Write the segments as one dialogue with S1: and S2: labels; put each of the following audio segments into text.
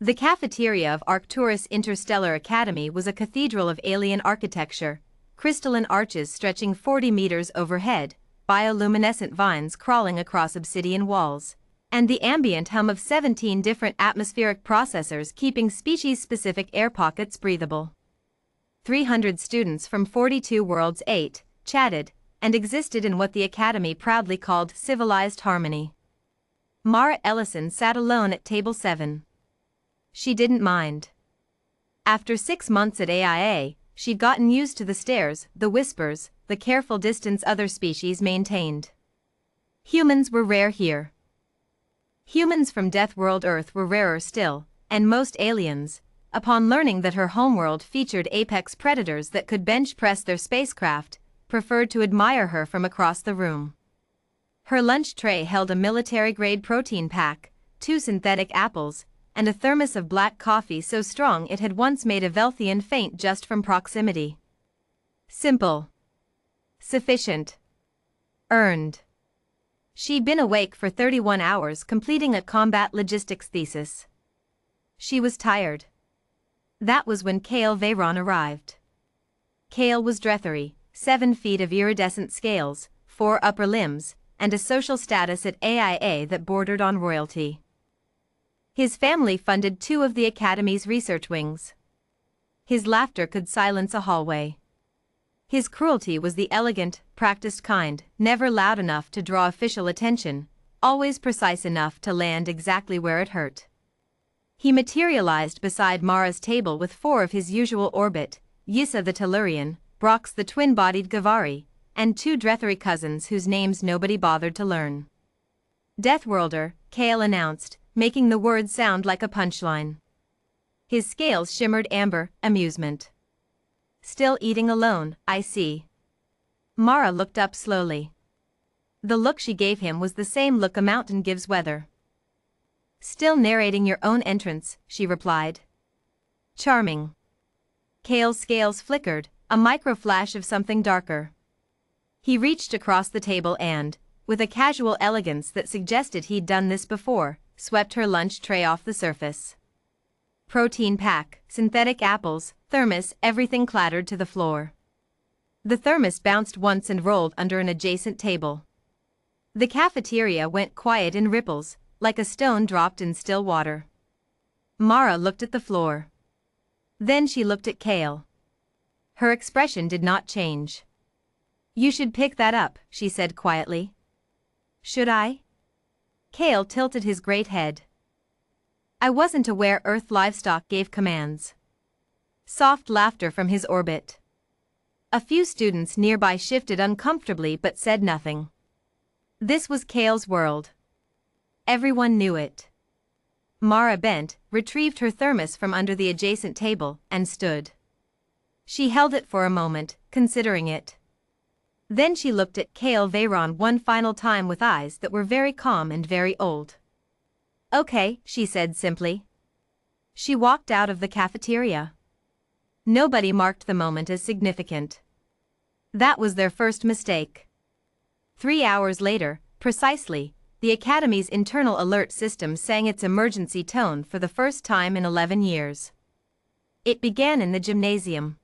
S1: The cafeteria of Arcturus Interstellar Academy was a cathedral of alien architecture, crystalline arches stretching 40 meters overhead, bioluminescent vines crawling across obsidian walls, and the ambient hum of 17 different atmospheric processors keeping species-specific air pockets breathable. 300 students from 42 worlds ate, chatted, and existed in what the Academy proudly called civilized harmony. Mara Ellison sat alone at table 7. She didn't mind. After 6 months at AIA, she'd gotten used to the stares, the whispers, the careful distance other species maintained. Humans were rare here. Humans from Deathworld Earth were rarer still, and most aliens, upon learning that her homeworld featured apex predators that could bench press their spacecraft, preferred to admire her from across the room. Her lunch tray held a military-grade protein pack, 2 synthetic apples, and a thermos of black coffee so strong it had once made a Velthian faint just from proximity. Simple. Sufficient. Earned. She'd been awake for 31 hours completing a combat logistics thesis. She was tired. That was when Kale Veyron arrived. Kale was Drethery, 7 feet of iridescent scales, 4 upper limbs, and a social status at AIA that bordered on royalty. His family funded 2 of the Academy's research wings. His laughter could silence a hallway. His cruelty was the elegant, practiced kind, never loud enough to draw official attention, always precise enough to land exactly where it hurt. He materialized beside Mara's table with 4 of his usual orbit, Yissa the Tellurian, Brox the twin-bodied Gavari, and 2 Drethery cousins whose names nobody bothered to learn. Deathworlder, Kale announced, making the words sound like a punchline. His scales shimmered amber, amusement. Still eating alone, I see. Mara looked up slowly. The look she gave him was the same look a mountain gives weather. Still narrating your own entrance, she replied. Charming. Kale's scales flickered, a micro-flash of something darker. He reached across the table and, with a casual elegance that suggested he'd done this before, swept her lunch tray off the surface. Protein pack, synthetic apples, thermos, everything clattered to the floor. The thermos bounced once and rolled under an adjacent table. The cafeteria went quiet in ripples, like a stone dropped in still water. Mara looked at the floor. Then she looked at Kale. Her expression did not change. You should pick that up, she said quietly. Should I? Kale tilted his great head. I wasn't aware Earth livestock gave commands. Soft laughter from his orbit. A few students nearby shifted uncomfortably but said nothing. This was Kale's world. Everyone knew it. Mara bent, retrieved her thermos from under the adjacent table, and stood. She held it for a moment, considering it. Then she looked at Kale Veyron one final time with eyes that were very calm and very old. Okay, she said simply. She walked out of the cafeteria. Nobody marked the moment as significant. That was their first mistake. 3 hours later, precisely, the Academy's internal alert system sang its emergency tone for the first time in 11 years. It began in the gymnasium.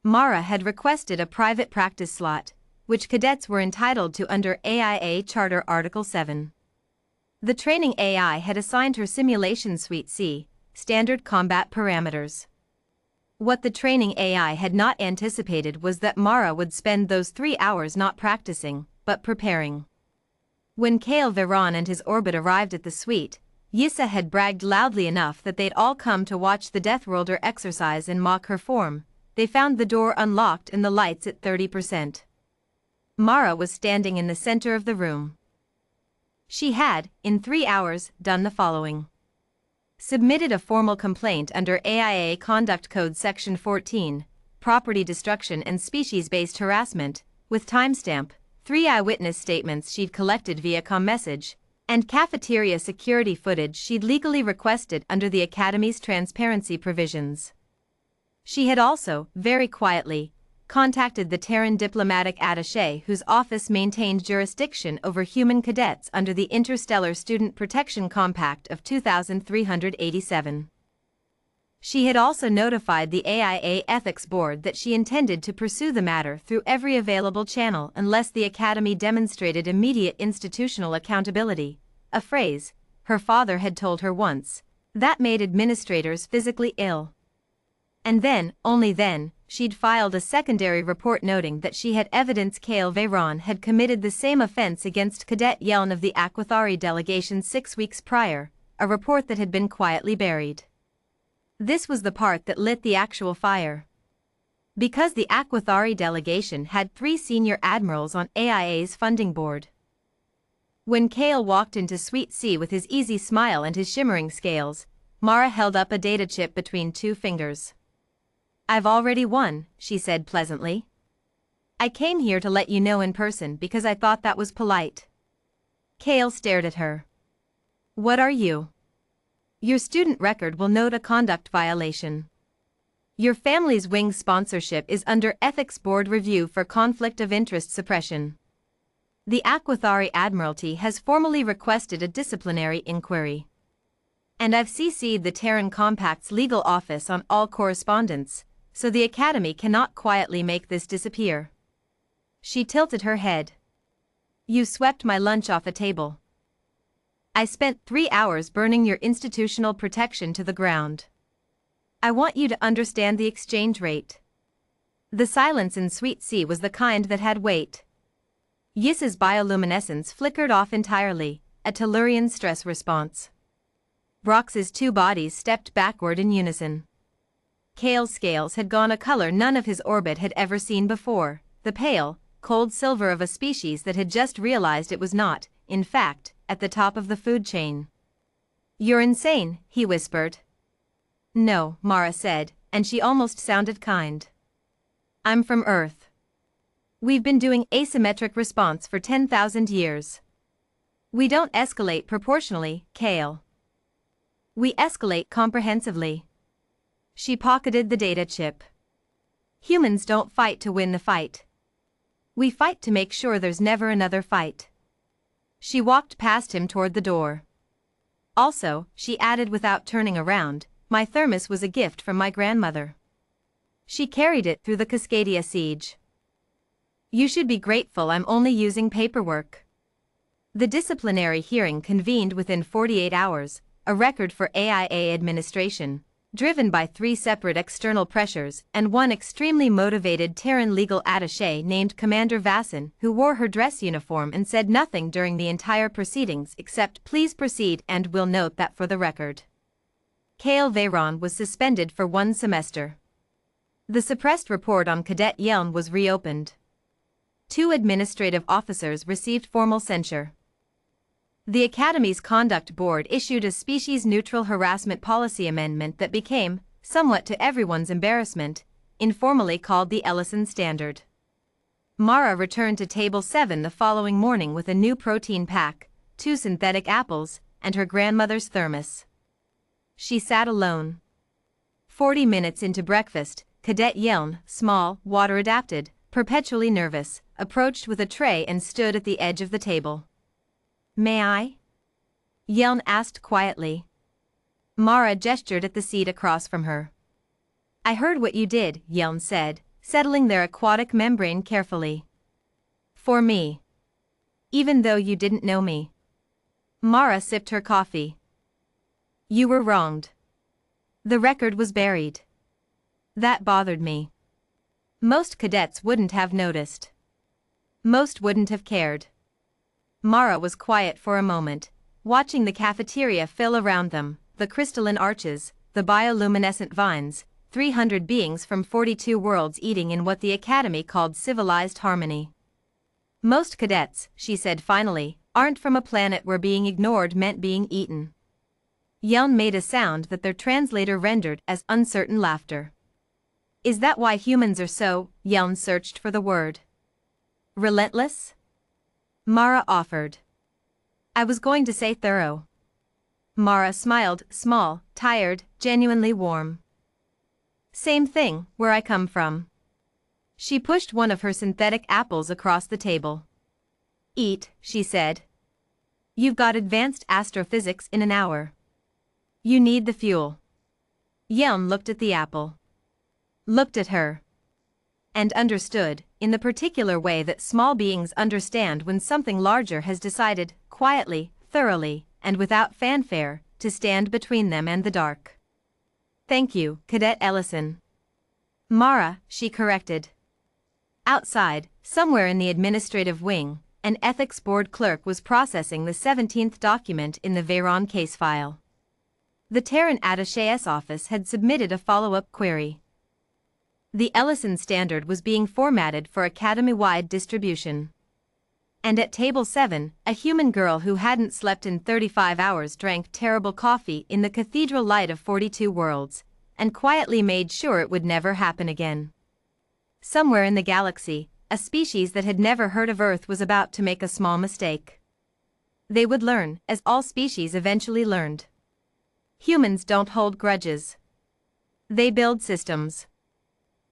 S1: Mara had requested a private practice slot, which cadets were entitled to under AIA Charter Article 7. The training AI had assigned her Simulation Suite C, Standard Combat Parameters. What the training AI had not anticipated was that Mara would spend those 3 hours not practicing, but preparing. When Kale Veyron and his orbit arrived at the suite, Yissa had bragged loudly enough that they'd all come to watch the Deathworlder exercise and mock her form. They found the door unlocked and the lights at 30%. Mara was standing in the center of the room. She had, in 3 hours, done the following. Submitted a formal complaint under AIA Conduct Code Section 14, Property Destruction and Species-Based Harassment, with timestamp, 3 eyewitness statements she'd collected via comm-message, and cafeteria security footage she'd legally requested under the Academy's transparency provisions. She had also, very quietly, contacted the Terran diplomatic attaché whose office maintained jurisdiction over human cadets under the Interstellar Student Protection Compact of 2387. She had also notified the AIA Ethics Board that she intended to pursue the matter through every available channel unless the Academy demonstrated immediate institutional accountability, a phrase her father had told her once, that made administrators physically ill. And then, only then, she'd filed a secondary report noting that she had evidence Kale Veyron had committed the same offense against Cadet Yeln of the Aquathari delegation 6 weeks prior, a report that had been quietly buried. This was the part that lit the actual fire. Because the Aquathari delegation had 3 senior admirals on AIA's funding board. When Kale walked into Suite C with his easy smile and his shimmering scales, Mara held up a data chip between 2 fingers. "I've already won," she said pleasantly. "I came here to let you know in person because I thought that was polite." Kale stared at her. "What are you?" "Your student record will note a conduct violation. Your family's wing sponsorship is under Ethics Board review for conflict of interest suppression. The Aquathari Admiralty has formally requested a disciplinary inquiry. And I've CC'd the Terran Compact's legal office on all correspondence, so the Academy cannot quietly make this disappear." She tilted her head. "You swept my lunch off a table. I spent 3 hours burning your institutional protection to the ground. I want you to understand the exchange rate." The silence in Suite C was the kind that had weight. Yis's bioluminescence flickered off entirely, a Tellurian stress response. Brox's 2 bodies stepped backward in unison. Kale's scales had gone a color none of his orbit had ever seen before, the pale, cold silver of a species that had just realized it was not, in fact, at the top of the food chain. "You're insane," he whispered. "No," Mara said, and she almost sounded kind. "I'm from Earth. We've been doing asymmetric response for 10,000 years. We don't escalate proportionally, Kale. We escalate comprehensively." She pocketed the data chip. "Humans don't fight to win the fight. We fight to make sure there's never another fight." She walked past him toward the door. "Also," she added without turning around, "my thermos was a gift from my grandmother. She carried it through the Cascadia siege. You should be grateful I'm only using paperwork." The disciplinary hearing convened within 48 hours, a record for AIA administration, driven by 3 separate external pressures and one extremely motivated Terran legal attaché named Commander Vassin, who wore her dress uniform and said nothing during the entire proceedings except "Please proceed and we'll note that for the record." Kale Veyron was suspended for 1 semester. The suppressed report on Cadet Yeln was reopened. 2 administrative officers received formal censure. The Academy's Conduct Board issued a species-neutral harassment policy amendment that became, somewhat to everyone's embarrassment, informally called the Ellison Standard. Mara returned to Table 7 the following morning with a new protein pack, 2 synthetic apples, and her grandmother's thermos. She sat alone. 40 minutes into breakfast, Cadet Yeln, small, water-adapted, perpetually nervous, approached with a tray and stood at the edge of the table. "May I?" Yeln asked quietly. Mara gestured at the seat across from her. "I heard what you did," Yeln said, settling their aquatic membrane carefully. "For me. Even though you didn't know me." Mara sipped her coffee. "You were wronged. The record was buried. That bothered me. Most cadets wouldn't have noticed. Most wouldn't have cared." Mara was quiet for a moment, watching the cafeteria fill around them, the crystalline arches, the bioluminescent vines, 300 beings from 42 worlds eating in what the Academy called civilized harmony. "Most cadets," she said finally, "aren't from a planet where being ignored meant being eaten." Yeln made a sound that their translator rendered as uncertain laughter. "Is that why humans are so?" Yeln searched for the word. "Relentless?" Mara offered. "I was going to say thorough." Mara smiled, small, tired, genuinely warm. "Same thing, where I come from." She pushed one of her synthetic apples across the table. Eat, she said. You've got advanced astrophysics in an hour. You need the fuel. Yeon looked at the apple. Looked at her. And understood, in the particular way that small beings understand when something larger has decided, quietly, thoroughly, and without fanfare, to stand between them and the dark. Thank you, Cadet Ellison. Mara, she corrected. Outside, somewhere in the administrative wing, an ethics board clerk was processing the 17th document in the Veyron case file. The Terran attaché's office had submitted a follow-up query. The Ellison standard was being formatted for academy-wide distribution. And at table 7, a human girl who hadn't slept in 35 hours drank terrible coffee in the cathedral light of 42 worlds, and quietly made sure it would never happen again. Somewhere in the galaxy, a species that had never heard of Earth was about to make a small mistake. They would learn, as all species eventually learned. Humans don't hold grudges. They build systems.